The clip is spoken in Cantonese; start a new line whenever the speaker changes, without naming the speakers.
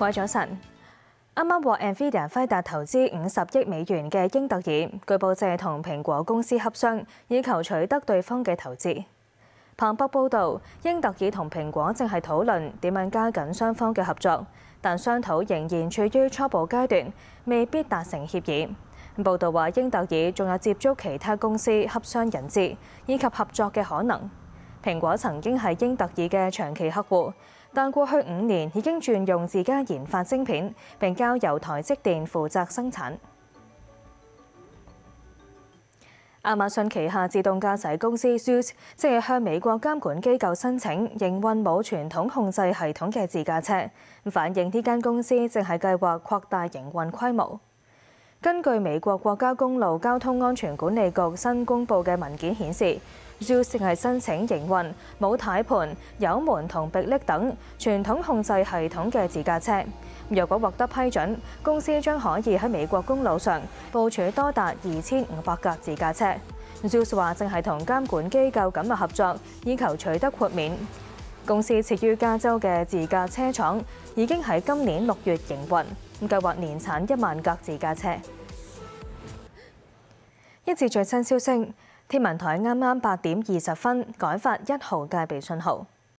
各位早晨，啱啱獲 NVIDIA 輝達投資50億美元嘅英特爾，據報正同蘋果公司洽商，以求取得對方嘅投資。彭博報導，英特爾同蘋果正係討論點樣加緊雙方嘅合作，但商討仍然處於初步階段，未必達成協議。報導話，英特爾仲有接觸其他公司洽商引資以及合作嘅可能。蘋果曾經係英特爾嘅長期客戶，但過去5年已經轉用自家研發晶片，並交由台積電負責生產。亞馬遜旗下自動駕駛公司 Zoox 正係向美國監管機構申請營運冇傳統控制系統嘅自駕車，反映呢間公司正係計劃擴大營運規模。根據美國國家公路交通安全管理局新公佈嘅文件顯示，Zoox 正係申請營運冇軚盤、油門同迫力等傳統控制系統嘅自駕車。若果獲得批准，公司將可以喺美國公路上部署多達2500架自駕車。Zoox 話正係同監管機構緊密合作，以求取得豁免。公司設於加州嘅自駕車廠已經喺今年6月營運，計劃年產1萬架自駕車。一節最新消息，天文台啱啱8點20分改發1號戒備信號。